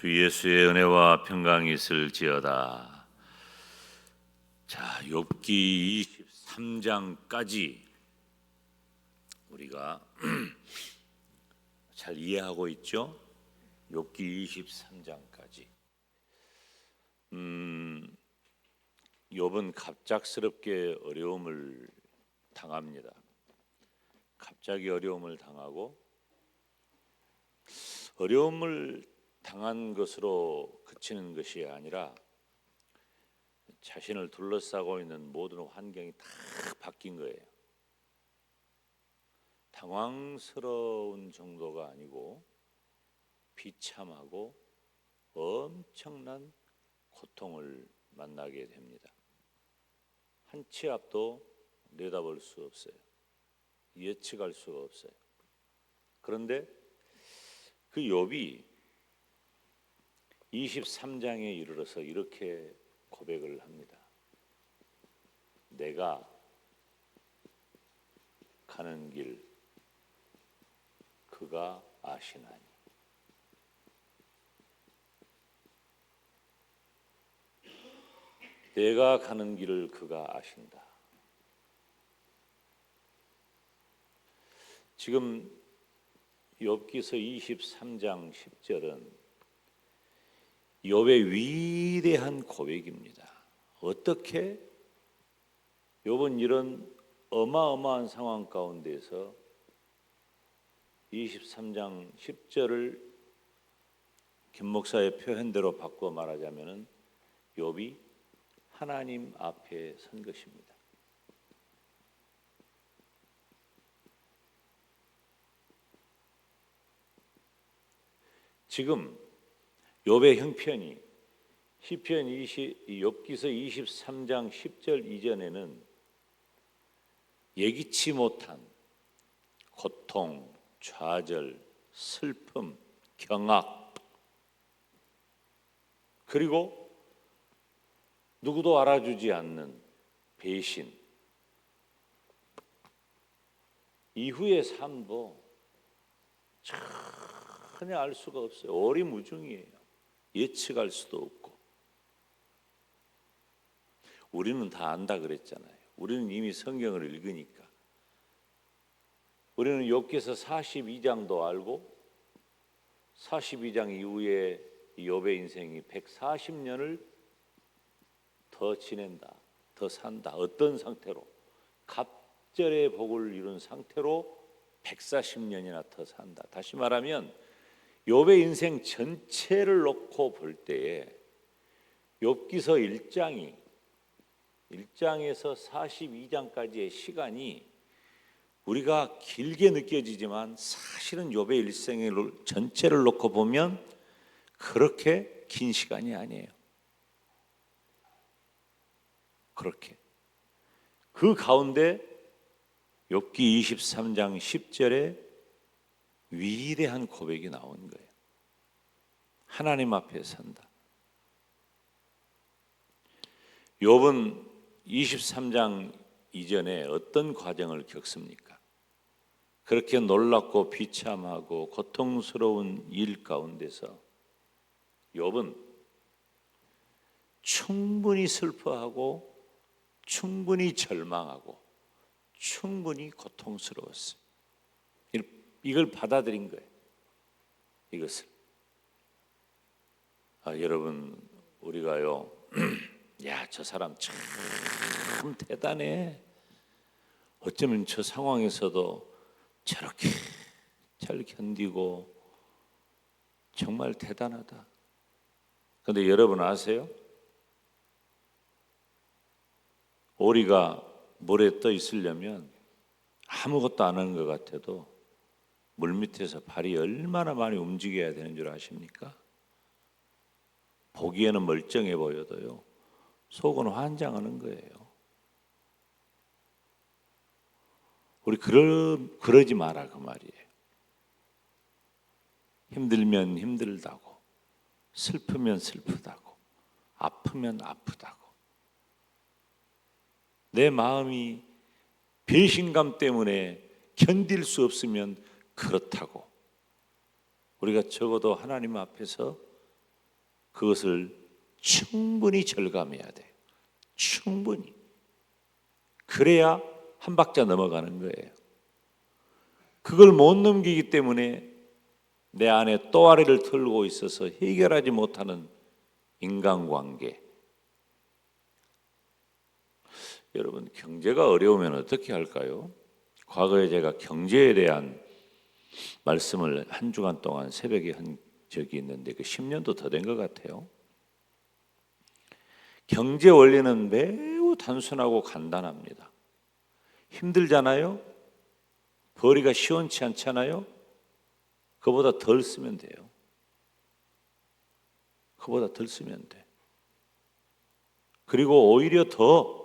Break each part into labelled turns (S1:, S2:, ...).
S1: 주 예수의 은혜와 평강이 있을지어다. 자, 욥기 23장까지 우리가 잘 이해하고 있죠? 욥기 23장까지. 욥은 갑작스럽게 어려움을 당합니다. 갑자기 어려움을 당하고 어려움을 당한 것으로 그치는 것이 아니라 자신을 둘러싸고 있는 모든 환경이 다 바뀐 거예요. 당황스러운 정도가 아니고 비참하고 엄청난 고통을 만나게 됩니다. 한 치 앞도 내다볼 수 없어요. 예측할 수가 없어요. 그런데 그 욥이 23장에 이르러서 이렇게 고백을 합니다. 내가 가는 길 그가 아시나니. 내가 가는 길을 그가 아신다. 지금 욥기서 23장 10절은 욥의 위대한 고백입니다. 어떻게 욥은 이런 어마어마한 상황 가운데서 23장 10절을 김 목사의 표현대로 바꿔 말하자면은 욥이 하나님 앞에 선 것입니다. 지금 욥의 형편이 시편 욥기서 23장 10절 이전에는 예기치 못한 고통, 좌절, 슬픔, 경악, 그리고 누구도 알아주지 않는 배신, 이후의 삶도 전혀 알 수가 없어요. 오리무중이에요. 예측할 수도 없고. 우리는 다 안다 그랬잖아요. 우리는 이미 성경을 읽으니까. 우리는 욥기서 42장도 알고 42장 이후에 욥의 인생이 140년을 더 지낸다. 더 산다. 어떤 상태로? 갑절의 복을 이룬 상태로 140년이나 더 산다. 다시 말하면 욥의 인생 전체를 놓고 볼 때에 욥기서 1장에서 42장까지의 시간이 우리가 길게 느껴지지만 사실은 욥의 일생의 전체를 놓고 보면 그렇게 긴 시간이 아니에요. 그렇게 그 가운데 욥기 23장 10절에 위대한 고백이 나온 거예요. 하나님 앞에 산다. 욥은 23장 이전에 어떤 과정을 겪습니까? 그렇게 놀랍고 비참하고 고통스러운 일 가운데서 욥은 충분히 슬퍼하고 충분히 절망하고 충분히 고통스러웠어요. 이걸 받아들인 거예요. 이것을. 여러분, 우리가요, 야, 저 사람 참 대단해. 어쩌면 저 상황에서도 저렇게 잘 견디고 정말 대단하다. 그런데 여러분 아세요? 오리가 물에 떠 있으려면 아무것도 안 하는 것 같아도 물밑에서 발이 얼마나 많이 움직여야 되는 줄 아십니까? 보기에는 멀쩡해 보여도요, 속은 환장하는 거예요. 우리 그러지 마라 그 말이에요. 힘들면 힘들다고, 슬프면 슬프다고, 아프면 아프다고. 내 마음이 배신감 때문에 견딜 수 없으면 그렇다고. 우리가 적어도 하나님 앞에서 그것을 충분히 절감해야 돼요. 충분히. 그래야 한 박자 넘어가는 거예요. 그걸 못 넘기기 때문에 내 안에 또아리를 털고 있어서 해결하지 못하는 인간관계. 여러분, 경제가 어려우면 어떻게 할까요? 과거에 제가 경제에 대한 말씀을 한 주간 동안 새벽에 한 적이 있는데 그 10년도 더 된 것 같아요. 경제 원리는 매우 단순하고 간단합니다. 힘들잖아요? 벌이가 시원치 않잖아요? 그보다 덜 쓰면 돼요. 그보다 덜 쓰면 돼. 그리고 오히려 더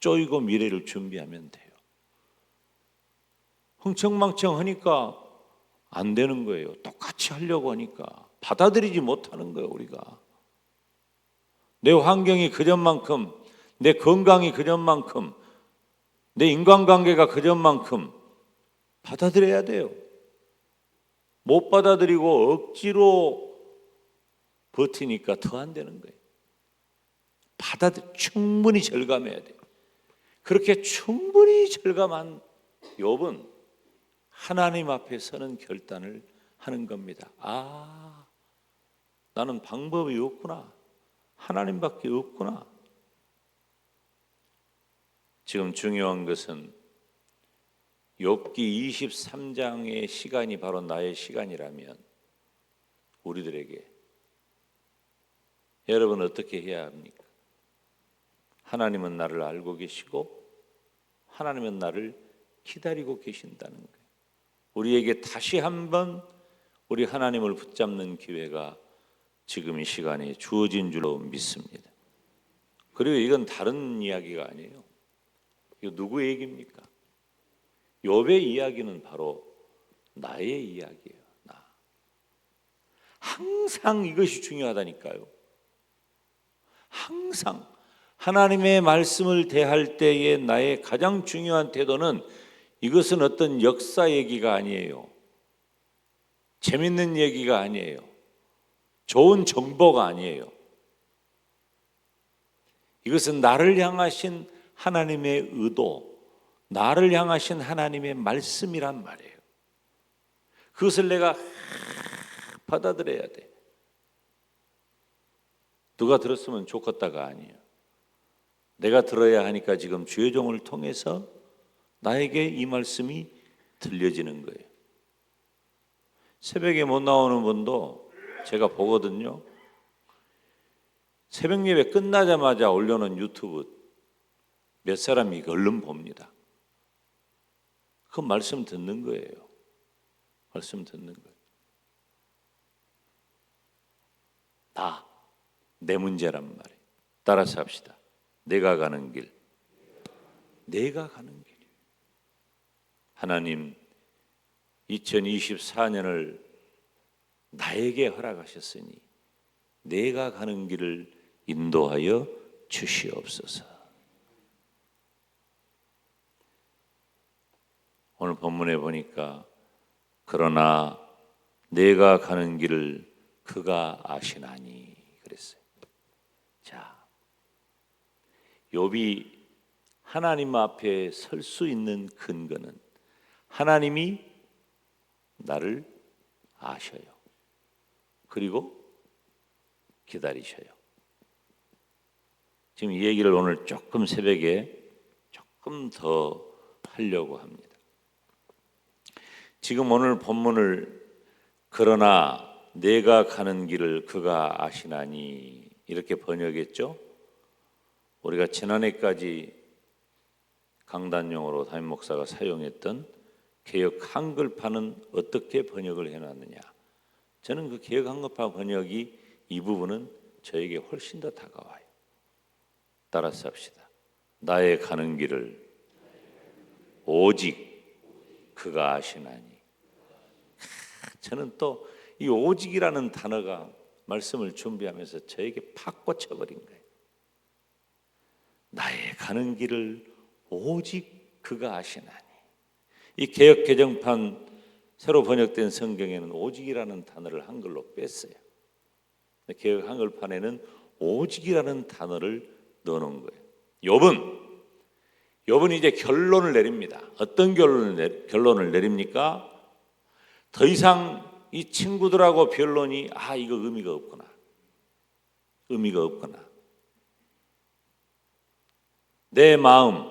S1: 쪼이고 미래를 준비하면 돼요. 흥청망청 하니까 안 되는 거예요. 똑같이 하려고 하니까 받아들이지 못하는 거예요, 우리가. 내 환경이 그전만큼, 내 건강이 그전만큼, 내 인간관계가 그전만큼 받아들여야 돼요. 못 받아들이고 억지로 버티니까 더 안 되는 거예요. 충분히 절감해야 돼요. 그렇게 충분히 절감한 욥은 하나님 앞에 서는 결단을 하는 겁니다. 아, 나는 방법이 없구나. 하나님밖에 없구나. 지금 중요한 것은 욥기 23장의 시간이 바로 나의 시간이라면 우리들에게 여러분 어떻게 해야 합니까? 하나님은 나를 알고 계시고 하나님은 나를 기다리고 계신다는 거예요. 우리에게 다시 한번 우리 하나님을 붙잡는 기회가 지금 이 시간에 주어진 줄로 믿습니다. 그리고 이건 다른 이야기가 아니에요. 이거 누구 얘기입니까? 욥의 이야기는 바로 나의 이야기예요. 나. 항상 이것이 중요하다니까요. 항상 하나님의 말씀을 대할 때의 나의 가장 중요한 태도는 이것은 어떤 역사 얘기가 아니에요. 재밌는 얘기가 아니에요. 좋은 정보가 아니에요. 이것은 나를 향하신 하나님의 의도, 나를 향하신 하나님의 말씀이란 말이에요. 그것을 내가 받아들여야 돼. 누가 들었으면 좋겠다가 아니에요. 내가 들어야 하니까 지금 주의 종을 통해서 나에게 이 말씀이 들려지는 거예요. 새벽에 못 나오는 분도 제가 보거든요. 새벽 예배 끝나자마자 올려놓은 유튜브 몇 사람이 얼른 봅니다. 그 말씀 듣는 거예요. 말씀 듣는 거예요. 내 문제란 말이에요. 따라서 합시다. 내가 가는 길. 내가 가는 길. 하나님 2024년을 나에게 허락하셨으니 내가 가는 길을 인도하여 주시옵소서. 오늘 본문에 보니까 그러나 내가 가는 길을 그가 아시나니 그랬어요. 자, 욥이 하나님 앞에 설 수 있는 근거는 하나님이 나를 아셔요. 그리고 기다리셔요. 지금 이 얘기를 오늘 조금 새벽에 조금 더 하려고 합니다. 지금 오늘 본문을 그러나 내가 가는 길을 그가 아시나니 이렇게 번역했죠. 우리가 지난해까지 강단용어로 담임 목사가 사용했던 개역 한글판은 어떻게 번역을 해놨느냐. 저는 그 개역 한글판 번역이 이 부분은 저에게 훨씬 더 다가와요. 따라서 합시다. 나의 가는 길을 오직 그가 아시나니. 저는 또 이 오직이라는 단어가 말씀을 준비하면서 저에게 팍 꽂혀버린 거예요. 나의 가는 길을 오직 그가 아시나니. 이 개역 개정판 새로 번역된 성경에는 오직이라는 단어를 한글로 뺐어요. 개역 한글판에는 오직이라는 단어를 넣어놓은 거예요. 욥은 이제 결론을 내립니다. 어떤 결론을 내립니까? 더 이상 이 친구들하고 변론이 이거 의미가 없구나. 내 마음,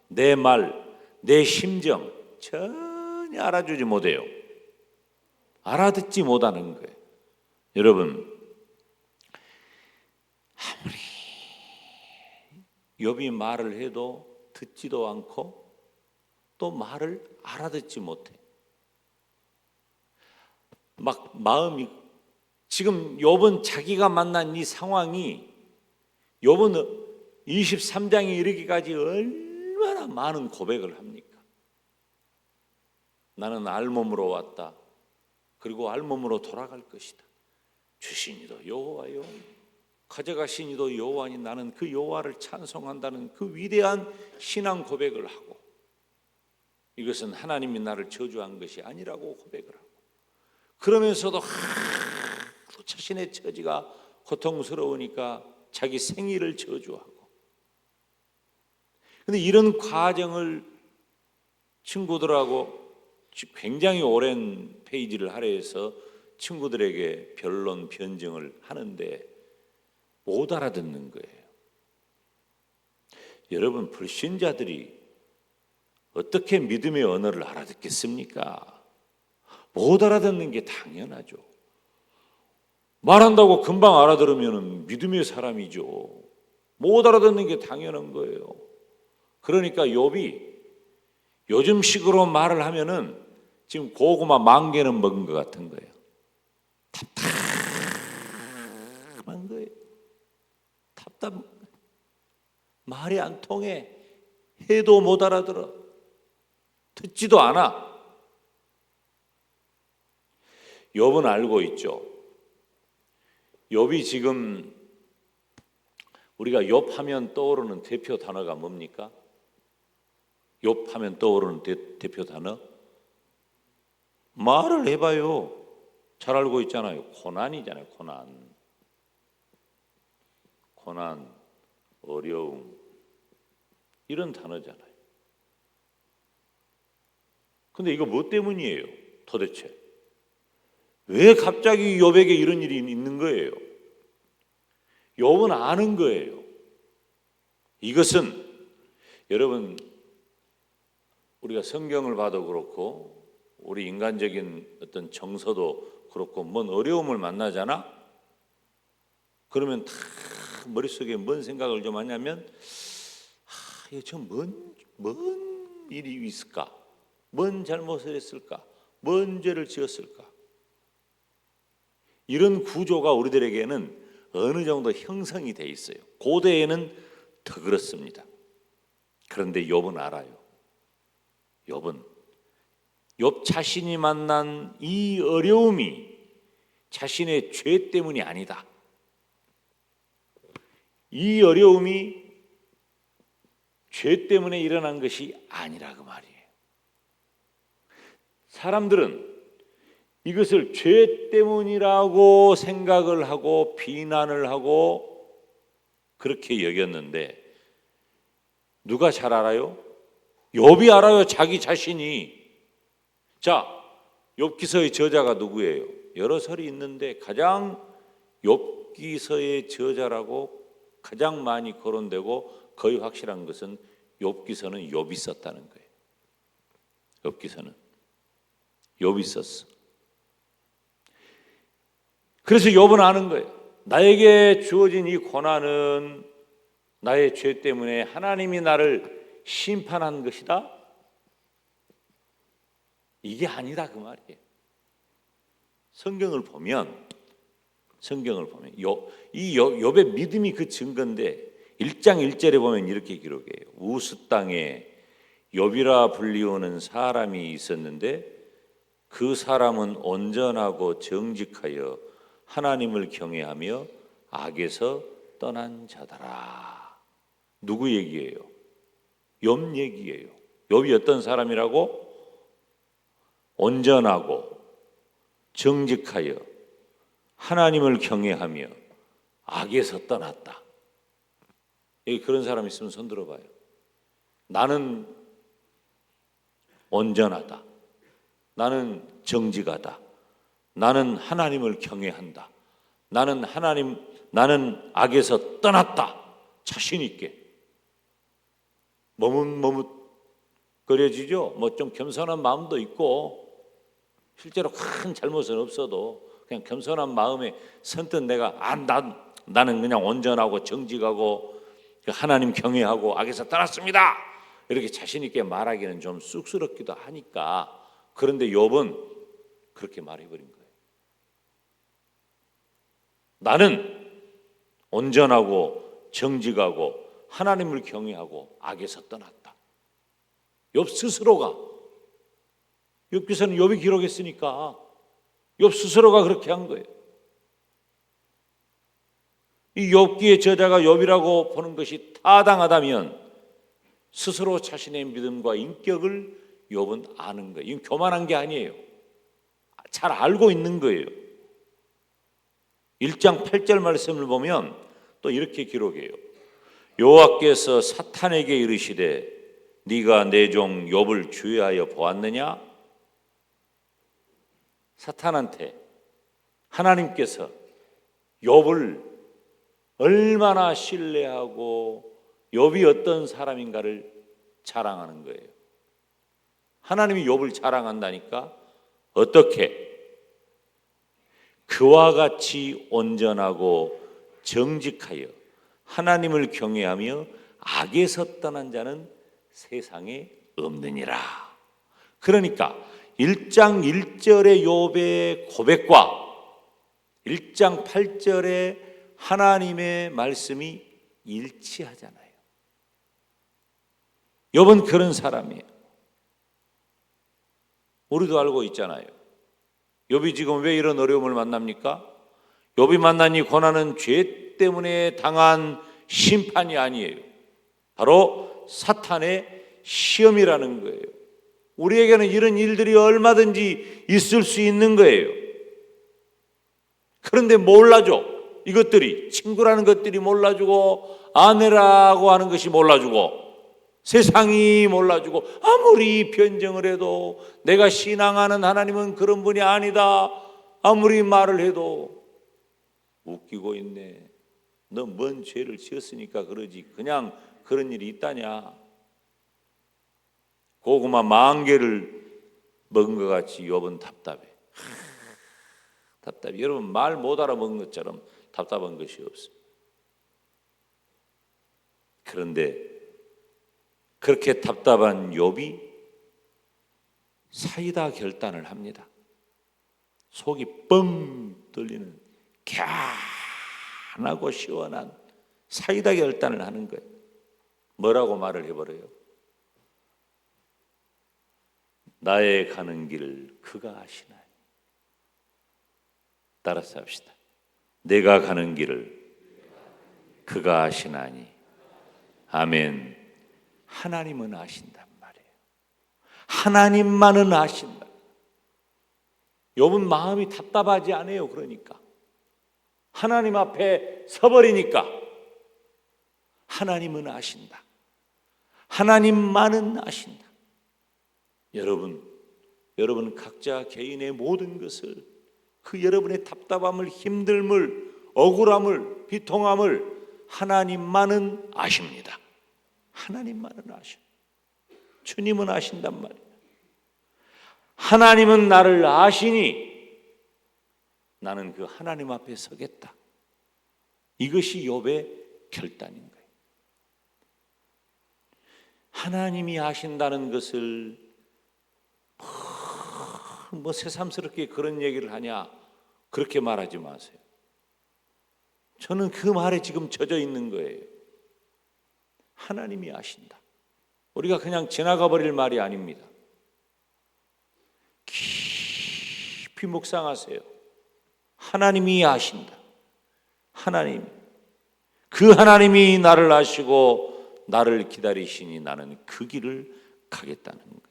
S1: 내 말, 내 심정 전혀 알아주지 못해요. 알아듣지 못하는 거예요. 여러분, 아무리 욥이 말을 해도 듣지도 않고 또 말을 알아듣지 못해. 막 마음이, 지금 욥은 자기가 만난 이 상황이, 욥은 23장에 이르기까지 얼마나 많은 고백을 합니까? 나는 알몸으로 왔다. 그리고 알몸으로 돌아갈 것이다. 주시니도 여호와요, 가져가시니도 여호와니, 나는 그 여호와를 찬송한다는 그 위대한 신앙 고백을 하고, 이것은 하나님이 나를 저주한 것이 아니라고 고백을 하고, 그러면서도 자신의 처지가 고통스러우니까 자기 생일을 저주하고. 근데 이런 과정을 친구들하고 굉장히 오랜 페이지를 할애해서 친구들에게 변론 변증을 하는데 못 알아듣는 거예요. 여러분, 불신자들이 어떻게 믿음의 언어를 알아듣겠습니까? 못 알아듣는 게 당연하죠. 말한다고 금방 알아들으면 믿음의 사람이죠. 못 알아듣는 게 당연한 거예요. 그러니까 욥이 요즘식으로 말을 하면은 지금 고구마 10,000개는 먹은 것 같은 거예요. 답답한 거예요. 말이 안 통해. 해도 못 알아들어. 듣지도 않아. 욥은 알고 있죠. 욥이 지금, 우리가 욥하면 떠오르는 대표 단어가 뭡니까? 욥하면 떠오르는 대표 단어? 말을 해봐요. 잘 알고 있잖아요. 고난이잖아요. 고난, 어려움, 이런 단어잖아요. 근데 이거 뭐 때문이에요? 도대체 왜 갑자기 욥에게 이런 일이 있는 거예요? 욥은 아는 거예요. 이것은, 여러분, 우리가 성경을 봐도 그렇고 우리 인간적인 어떤 정서도 그렇고, 뭔 어려움을 만나잖아? 그러면 다 머릿속에 뭔 생각을 좀 하냐면, 이거 뭔 일이 있을까? 뭔 잘못을 했을까? 뭔 죄를 지었을까? 이런 구조가 우리들에게는 어느 정도 형성이 돼 있어요. 고대에는 더 그렇습니다. 그런데 욥은 알아요. 욥 자신이 만난 이 어려움이 자신의 죄 때문이 아니다. 이 어려움이 죄 때문에 일어난 것이 아니라 그 말이에요. 사람들은 이것을 죄 때문이라고 생각을 하고 비난을 하고 그렇게 여겼는데, 누가 잘 알아요? 욥이 알아요. 자기 자신이. 자, 욥기서의 저자가 누구예요? 여러 설이 있는데 가장 욥기서의 저자라고 가장 많이 거론되고 거의 확실한 것은 욥기서는 욥이 썼다는 거예요. 욥기서는 욥이 썼어. 그래서 욥은 아는 거예요. 나에게 주어진 이 고난은 나의 죄 때문에 하나님이 나를 심판한 것이다? 이게 아니다 그 말이에요. 성경을 보면 이 욥의 믿음이 그 증거인데, 1장 1절에 보면 이렇게 기록해요. 우스 땅에 욥이라 불리우는 사람이 있었는데 그 사람은 온전하고 정직하여 하나님을 경외하며 악에서 떠난 자더라. 누구 얘기예요? 욥 얘기예요. 욥이 어떤 사람이라고? 온전하고 정직하여 하나님을 경외하며 악에서 떠났다. 여기 그런 사람 있으면 손 들어봐요. 나는 온전하다. 나는 정직하다. 나는 하나님을 경외한다. 나는 악에서 떠났다. 자신 있게. 머뭇머뭇거려지죠. 뭐 좀 겸손한 마음도 있고, 실제로 큰 잘못은 없어도 그냥 겸손한 마음에 선뜻 내가 나는 그냥 온전하고 정직하고 하나님 경외하고 악에서 떠났습니다. 이렇게 자신 있게 말하기는 좀 쑥스럽기도 하니까. 그런데 욥은 그렇게 말해버린 거예요. 나는 온전하고 정직하고 하나님을 경외하고 악에서 떠났다. 욥 스스로가, 욥기서는 욥이 기록했으니까 욥 스스로가 그렇게 한 거예요. 이 욥기의 저자가 욥이라고 보는 것이 타당하다면 스스로 자신의 믿음과 인격을 욥은 아는 거예요. 이건 교만한 게 아니에요. 잘 알고 있는 거예요. 1장 8절 말씀을 보면 또 이렇게 기록해요. 여호와께서 사탄에게 이르시되 네가 내 종 욥을 주의하여 보았느냐? 사탄한테 하나님께서 욥을 얼마나 신뢰하고 욥이 어떤 사람인가를 자랑하는 거예요. 하나님이 욥을 자랑한다니까. 어떻게? 그와 같이 온전하고 정직하여 하나님을 경외하며 악에서 떠난 자는 세상에 없느니라. 그러니까 1장 1절의 욥의 고백과 1장 8절의 하나님의 말씀이 일치하잖아요. 욥은 그런 사람이에요. 우리도 알고 있잖아요. 욥이 지금 왜 이런 어려움을 만납니까? 욥이 만난 이 고난은 죄 때문에 당한 심판이 아니에요. 바로 사탄의 시험이라는 거예요. 우리에게는 이런 일들이 얼마든지 있을 수 있는 거예요. 그런데 몰라줘. 이것들이, 친구라는 것들이 몰라주고, 아내라고 하는 것이 몰라주고, 세상이 몰라주고, 아무리 변정을 해도 내가 신앙하는 하나님은 그런 분이 아니다. 아무리 말을 해도 웃기고 있네. 너 뭔 죄를 지었으니까 그러지. 그냥 그런 일이 있다냐. 고구마 10,000개를 먹은 것 같이 욥은 답답해. 답답해. 여러분 말 못 알아먹은 것처럼 답답한 것이 없습니다. 그런데 그렇게 답답한 욥이 사이다 결단을 합니다. 속이 뻥 뚫리는 개운하고 시원한 사이다 결단을 하는 거예요. 뭐라고 말을 해버려요? 나의 가는 길을 그가 아시나니. 따라서 합시다. 내가 가는 길을 그가 아시나니. 아멘. 하나님은 아신단 말이에요. 하나님만은 아신다. 욥은 마음이 답답하지 않아요. 그러니까 하나님 앞에 서버리니까 하나님은 아신다. 하나님만은 아신다. 여러분 각자 개인의 모든 것을, 그 여러분의 답답함을, 힘듦을, 억울함을, 비통함을 하나님만은 아십니다. 하나님만은 아셔. 주님은 아신단 말이에요. 하나님은 나를 아시니 나는 그 하나님 앞에 서겠다. 이것이 욥의 결단인 거예요. 하나님이 아신다는 것을 뭐 새삼스럽게 그런 얘기를 하냐, 그렇게 말하지 마세요. 저는 그 말에 지금 젖어 있는 거예요. 하나님이 아신다. 우리가 그냥 지나가 버릴 말이 아닙니다. 깊이 묵상하세요. 하나님이 아신다. 하나님, 그 하나님이 나를 아시고 나를 기다리시니 나는 그 길을 가겠다는 거예요.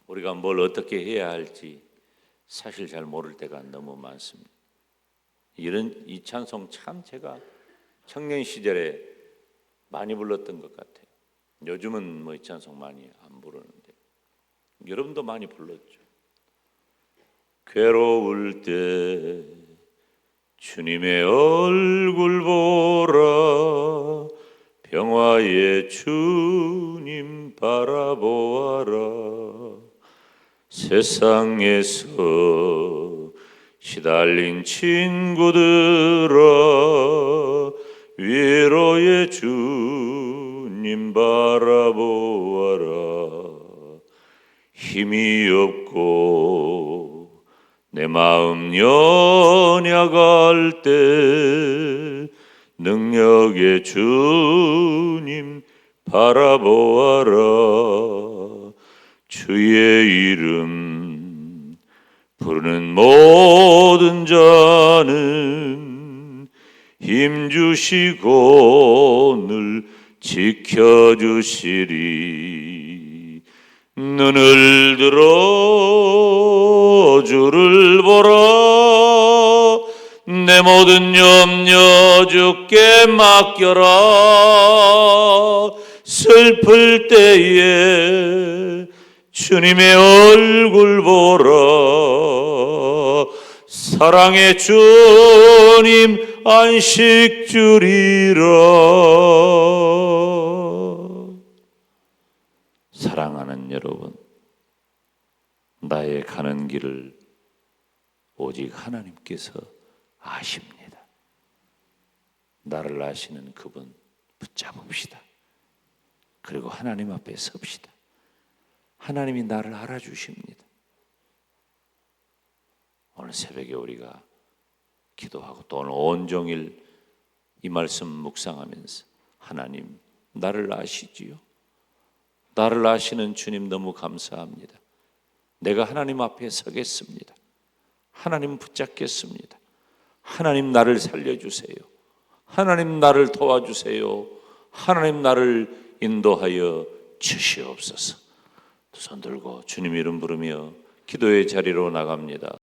S1: 우리가 뭘 어떻게 해야 할지 사실 잘 모를 때가 너무 많습니다. 이 찬송 참 제가 청년 시절에 많이 불렀던 것 같아요. 요즘은 뭐 이 찬송 많이 안 부르는데 여러분도 많이 불렀죠. 괴로울 때 주님의 얼굴 보라, 평화의 주님 바라보아라. 세상에서 시달린 친구들아, 위로의 주님 바라보아라. 힘이 없고 내 마음 연약할 때 능력의 주님 바라보아라. 주의 이름 부르는 모든 자는 힘주시고 늘 지켜주시리. 눈을 들어 주를 보라. 내 모든 염려 주께 맡겨라. 슬플 때에 주님의 얼굴 보라. 사랑의 주님 안식 주리라. 사랑하는 여러분, 나의 가는 길을 오직 하나님께서 아십니다. 나를 아시는 그분 붙잡읍시다. 그리고 하나님 앞에 섭시다. 하나님이 나를 알아주십니다. 오늘 새벽에 우리가 기도하고 또 오늘 온종일 이 말씀 묵상하면서 하나님 나를 아시지요? 나를 아시는 주님 너무 감사합니다. 내가 하나님 앞에 서겠습니다. 하나님 붙잡겠습니다. 하나님 나를 살려주세요. 하나님 나를 도와주세요. 하나님 나를 인도하여 주시옵소서. 두 손 들고 주님 이름 부르며 기도의 자리로 나갑니다.